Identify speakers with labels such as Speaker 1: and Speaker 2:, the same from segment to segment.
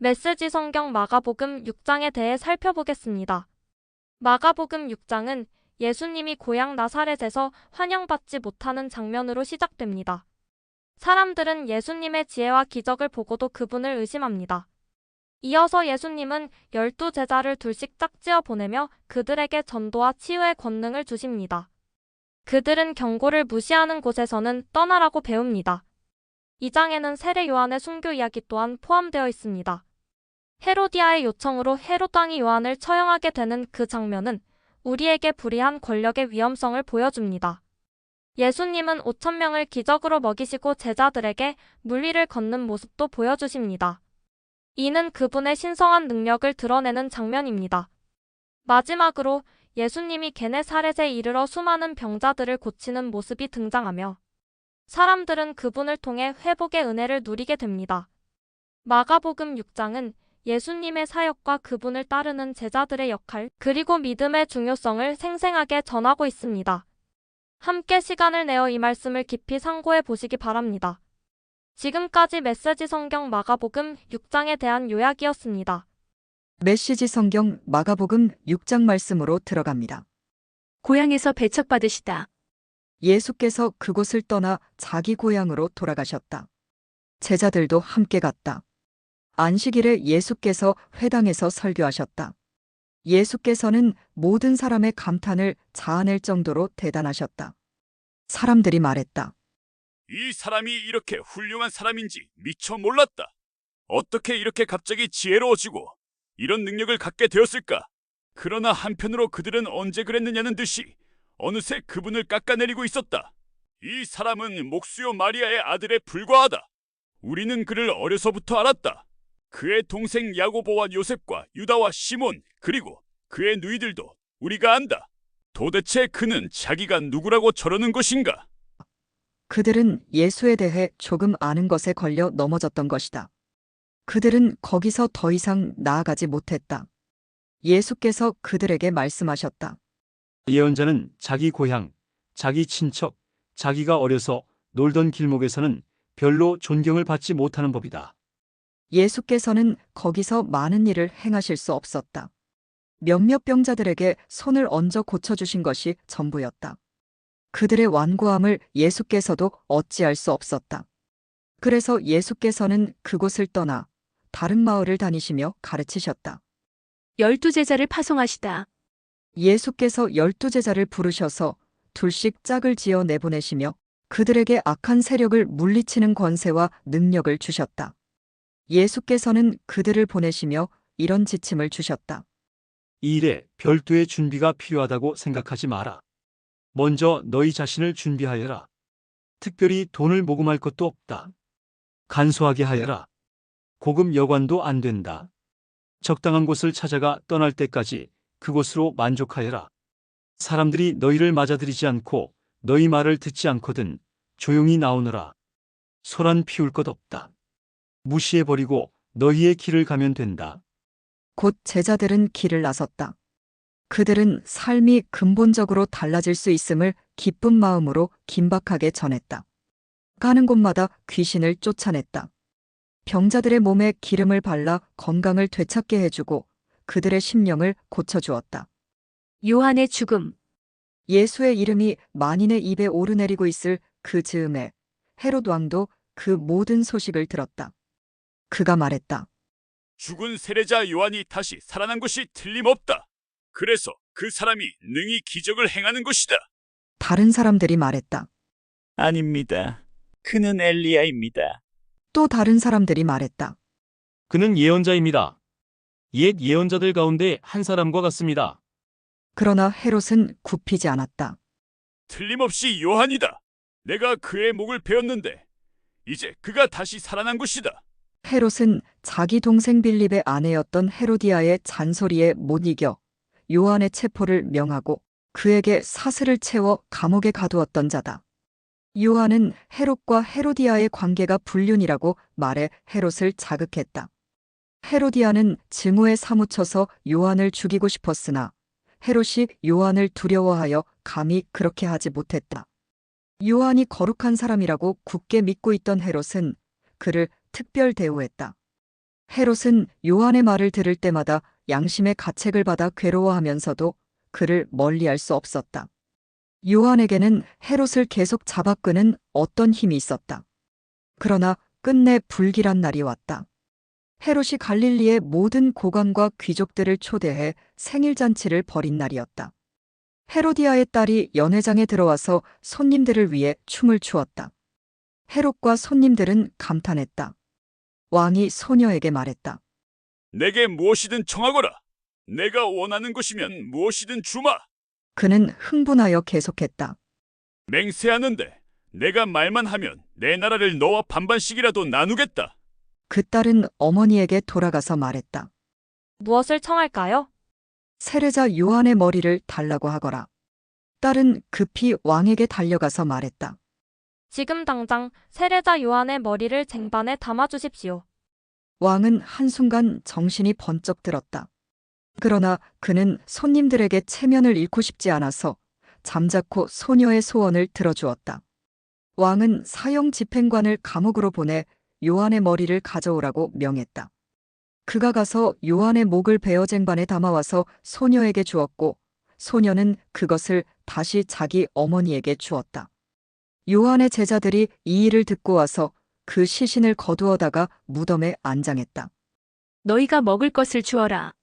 Speaker 1: 메시지 성경 마가복음 6장에 대해 살펴보겠습니다. 마가복음 6장은 예수님이 고향 나사렛에서 환영받지 못하는 장면으로 시작됩니다. 사람들은 예수님의 지혜와 기적을 보고도 그분을 의심합니다. 이어서 예수님은 12제자를 둘씩 짝지어 보내며 그들에게 전도와 치유의 권능을 주십니다. 그들은 경고를 무시하는 곳에서는 떠나라고 배웁니다. 이 장에는 세례 요한의 순교 이야기 또한 포함되어 있습니다. 헤로디아의 요청으로 헤롯 왕이 요한을 처형하게 되는 그 장면은 우리에게 불의한 권력의 위험성을 보여줍니다. 예수님은 5,000명을 기적으로 먹이시고 제자들에게 물 위를 걷는 모습도 보여주십니다. 이는 그분의 신성한 능력을 드러내는 장면입니다. 마지막으로 예수님이 게네사렛에 이르러 수많은 병자들을 고치는 모습이 등장하며 사람들은 그분을 통해 회복의 은혜를 누리게 됩니다. 마가복음 6장은 예수님의 사역과 그분을 따르는 제자들의 역할, 그리고 믿음의 중요성을 생생하게 전하고 있습니다. 함께 시간을 내어 이 말씀을 깊이 상고해 보시기 바랍니다. 지금까지 메시지 성경 마가복음 6장에 대한 요약이었습니다.
Speaker 2: 메시지 성경 마가복음 6장 말씀으로 들어갑니다.
Speaker 3: 고향에서 배척받으시다.
Speaker 2: 예수께서 그곳을 떠나 자기 고향으로 돌아가셨다. 제자들도 함께 갔다. 안식일에 예수께서 회당에서 설교하셨다. 예수께서는 모든 사람의 감탄을 자아낼 정도로 대단하셨다. 사람들이 말했다.
Speaker 4: 이 사람이 이렇게 훌륭한 사람인지 미처 몰랐다. 어떻게 이렇게 갑자기 지혜로워지고 이런 능력을 갖게 되었을까? 그러나 한편으로 그들은 언제 그랬느냐는 듯이 어느새 그분을 깎아내리고 있었다. 이 사람은 목수요 마리아의 아들에 불과하다. 우리는 그를 어려서부터 알았다. 그의 동생 야고보와 요셉과 유다와 시몬, 그리고 그의 누이들도 우리가 안다. 도대체 그는 자기가 누구라고 저러는 것인가?
Speaker 2: 그들은 예수에 대해 조금 아는 것에 걸려 넘어졌던 것이다. 그들은 거기서 더 이상 나아가지 못했다. 예수께서 그들에게 말씀하셨다.
Speaker 5: 예언자는 자기 고향, 자기 친척, 자기가 어려서 놀던 길목에서는 별로 존경을 받지 못하는 법이다.
Speaker 2: 예수께서는 거기서 많은 일을 행하실 수 없었다. 몇몇 병자들에게 손을 얹어 고쳐주신 것이 전부였다. 그들의 완고함을 예수께서도 어찌할 수 없었다. 그래서 예수께서는 그곳을 떠나 다른 마을을 다니시며 가르치셨다.
Speaker 3: 12제자를 파송하시다.
Speaker 2: 예수께서 12제자를 부르셔서 둘씩 짝을 지어 내보내시며 그들에게 악한 세력을 물리치는 권세와 능력을 주셨다. 예수께서는 그들을 보내시며 이런 지침을 주셨다.
Speaker 5: 이 일에 별도의 준비가 필요하다고 생각하지 마라. 먼저 너희 자신을 준비하여라. 특별히 돈을 모금할 것도 없다. 간소하게 하여라. 고급 여관도 안 된다. 적당한 곳을 찾아가 떠날 때까지 그곳으로 만족하여라. 사람들이 너희를 맞아들이지 않고 너희 말을 듣지 않거든 조용히 나오너라. 소란 피울 것 없다. 무시해버리고 너희의 길을 가면 된다.
Speaker 2: 곧 제자들은 길을 나섰다. 그들은 삶이 근본적으로 달라질 수 있음을 기쁜 마음으로 긴박하게 전했다. 가는 곳마다 귀신을 쫓아냈다. 병자들의 몸에 기름을 발라 건강을 되찾게 해주고 그들의 심령을 고쳐주었다.
Speaker 3: 요한의 죽음.
Speaker 2: 예수의 이름이 만인의 입에 오르내리고 있을 그 즈음에 헤롯 왕도 그 모든 소식을 들었다. 그가 말했다.
Speaker 4: 죽은 세례자 요한이 다시 살아난 것이 틀림없다. 그래서 그 사람이 능히 기적을 행하는 것이다.
Speaker 2: 다른 사람들이 말했다.
Speaker 6: 아닙니다. 그는 엘리야입니다.
Speaker 2: 또 다른 사람들이 말했다.
Speaker 5: 그는 예언자입니다. 옛 예언자들 가운데 한 사람과 같습니다.
Speaker 2: 그러나 헤롯은 굽히지 않았다.
Speaker 4: 틀림없이 요한이다. 내가 그의 목을 베었는데 이제 그가 다시 살아난 것이다.
Speaker 2: 헤롯은 자기 동생 빌립의 아내였던 헤로디아의 잔소리에 못 이겨 요한의 체포를 명하고 그에게 사슬을 채워 감옥에 가두었던 자다. 요한은 헤롯과 헤로디아의 관계가 불륜이라고 말해 헤롯을 자극했다. 헤로디아는 증오에 사무쳐서 요한을 죽이고 싶었으나 헤롯이 요한을 두려워하여 감히 그렇게 하지 못했다. 요한이 거룩한 사람이라고 굳게 믿고 있던 헤롯은 그를 특별 대우했다. 헤롯은 요한의 말을 들을 때마다 양심의 가책을 받아 괴로워하면서도 그를 멀리할 수 없었다. 요한에게는 헤롯을 계속 잡아끄는 어떤 힘이 있었다. 그러나 끝내 불길한 날이 왔다. 헤롯이 갈릴리의 모든 고관과 귀족들을 초대해 생일잔치를 벌인 날이었다. 헤로디아의 딸이 연회장에 들어와서 손님들을 위해 춤을 추었다. 헤롯과 손님들은 감탄했다. 왕이 소녀에게 말했다.
Speaker 4: 내게 무엇이든 청하거라. 내가 원하는 것이면 무엇이든 주마.
Speaker 2: 그는 흥분하여 계속했다.
Speaker 4: 맹세하는데 내가 말만 하면 내 나라를 너와 반반씩이라도 나누겠다.
Speaker 2: 그 딸은 어머니에게 돌아가서 말했다.
Speaker 1: 무엇을 청할까요?
Speaker 2: 세례자 요한의 머리를 달라고 하거라. 딸은 급히 왕에게 달려가서 말했다.
Speaker 1: 지금 당장 세례자 요한의 머리를 쟁반에 담아 주십시오.
Speaker 2: 왕은 한순간 정신이 번쩍 들었다. 그러나 그는 손님들에게 체면을 잃고 싶지 않아서 잠자코 소녀의 소원을 들어주었다. 왕은 사형 집행관을 감옥으로 보내 요한의 머리를 가져오라고 명했다. 그가 가서 요한의 목을 베어 쟁반에 담아와서 소녀에게 주었고 소녀는 그것을 다시 자기 어머니에게 주었다. 요한의 제자들이 이 일을 듣고 와서 그 시신을 거두어다가 무덤에 안장했다.
Speaker 3: 너희가 먹을 것을 주어라.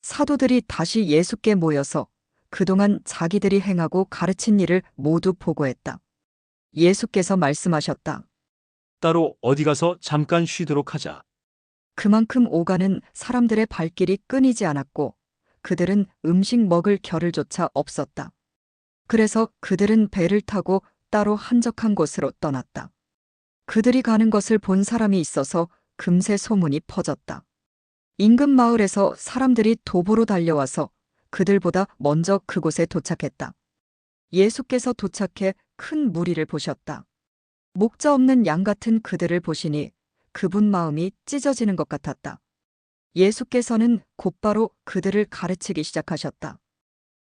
Speaker 2: 사도들이 다시 예수께 모여서 그동안 자기들이 행하고 가르친 일을 모두 보고했다. 예수께서 말씀하셨다.
Speaker 5: 따로 어디 가서 잠깐 쉬도록 하자.
Speaker 2: 그만큼 오가는 사람들의 발길이 끊이지 않았고 그들은 음식 먹을 겨를조차 없었다. 그래서 그들은 배를 타고 따로 한적한 곳으로 떠났다. 그들이 가는 것을 본 사람이 있어서 금세 소문이 퍼졌다. 인근 마을에서 사람들이 도보로 달려와서 그들보다 먼저 그곳에 도착했다. 예수께서 도착해 큰 무리를 보셨다. 목자 없는 양 같은 그들을 보시니 그분 마음이 찢어지는 것 같았다. 예수께서는 곧바로 그들을 가르치기 시작하셨다.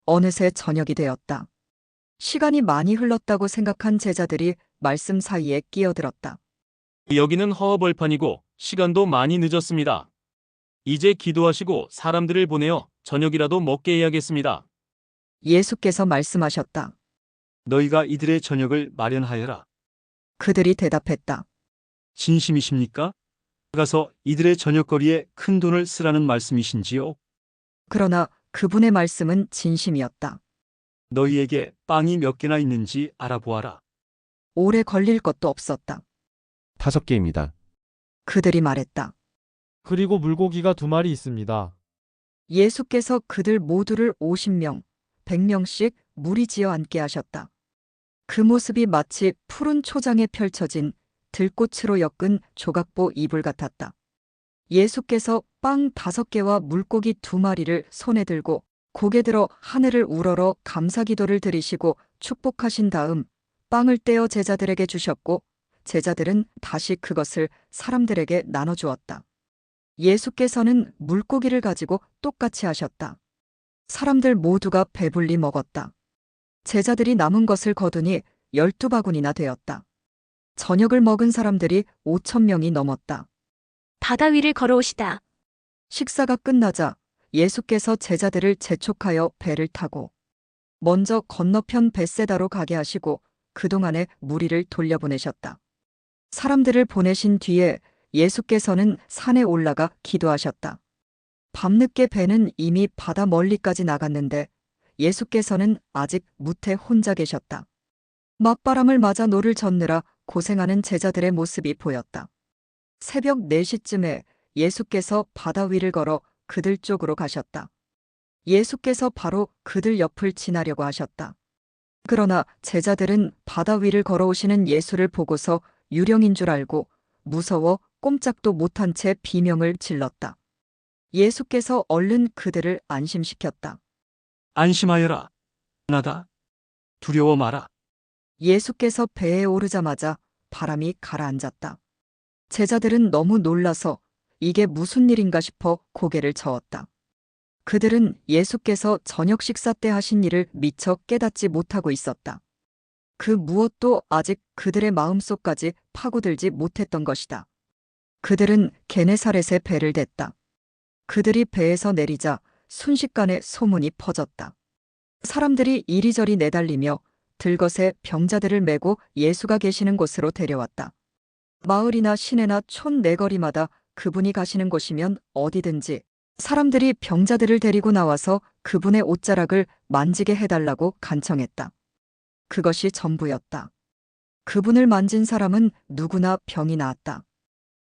Speaker 2: 어느새 저녁이 되었다. 시간이 많이 흘렀다고 생각한 제자들이 말씀 사이에 끼어들었다.
Speaker 7: 여기는 허허벌판이고 시간도 많이 늦었습니다. 이제 기도하시고 사람들을 보내어 저녁이라도 먹게 해야겠습니다.
Speaker 2: 예수께서 말씀하셨다.
Speaker 5: 너희가 이들의 저녁을 마련하여라.
Speaker 2: 그들이 대답했다.
Speaker 5: 진심이십니까? 가서 이들의 저녁거리에 큰 돈을 쓰라는 말씀이신지요?
Speaker 2: 그러나 그분의 말씀은 진심이었다.
Speaker 5: 너희에게 빵이 몇 개나 있는지 알아보아라.
Speaker 2: 오래 걸릴 것도 없었다.
Speaker 8: 5개입니다.
Speaker 2: 그들이 말했다.
Speaker 9: 그리고 물고기가 2마리 있습니다.
Speaker 2: 예수께서 그들 모두를 50명, 100명씩 무리지어 앉게 하셨다. 그 모습이 마치 푸른 초장에 펼쳐진 들꽃으로 엮은 조각보 이불 같았다. 예수께서 빵 5개와 물고기 2마리를 손에 들고 고개 들어 하늘을 우러러 감사기도를 드리시고 축복하신 다음 빵을 떼어 제자들에게 주셨고 제자들은 다시 그것을 사람들에게 나눠주었다. 예수께서는 물고기를 가지고 똑같이 하셨다. 사람들 모두가 배불리 먹었다. 제자들이 남은 것을 거두니 12바구니나 되었다. 저녁을 먹은 사람들이 5,000명이 넘었다.
Speaker 3: 바다 위를 걸어오시다.
Speaker 2: 식사가 끝나자 예수께서 제자들을 재촉하여 배를 타고 먼저 건너편 벳세다로 가게 하시고 그동안의 무리를 돌려보내셨다. 사람들을 보내신 뒤에 예수께서는 산에 올라가 기도하셨다. 밤늦게 배는 이미 바다 멀리까지 나갔는데 예수께서는 아직 무태 혼자 계셨다. 맞바람을 맞아 노를 젓느라 고생하는 제자들의 모습이 보였다. 새벽 4시쯤에 예수께서 바다 위를 걸어 그들 쪽으로 가셨다. 예수께서 바로 그들 옆을 지나려고 하셨다. 그러나 제자들은 바다 위를 걸어오시는 예수를 보고서 유령인 줄 알고 무서워 꼼짝도 못한 채 비명을 질렀다. 예수께서 얼른 그들을 안심시켰다.
Speaker 5: 안심하여라. 나다. 두려워 마라.
Speaker 2: 예수께서 배에 오르자마자 바람이 가라앉았다. 제자들은 너무 놀라서 이게 무슨 일인가 싶어 고개를 저었다. 그들은 예수께서 저녁 식사 때 하신 일을 미처 깨닫지 못하고 있었다. 그 무엇도 아직 그들의 마음속까지 파고들지 못했던 것이다. 그들은 게네사렛에 배를 댔다. 그들이 배에서 내리자 순식간에 소문이 퍼졌다. 사람들이 이리저리 내달리며 들것에 병자들을 메고 예수가 계시는 곳으로 데려왔다. 마을이나 시내나 촌 내거리마다 그분이 가시는 곳이면 어디든지 사람들이 병자들을 데리고 나와서 그분의 옷자락을 만지게 해달라고 간청했다. 그것이 전부였다. 그분을 만진 사람은 누구나 병이 나았다.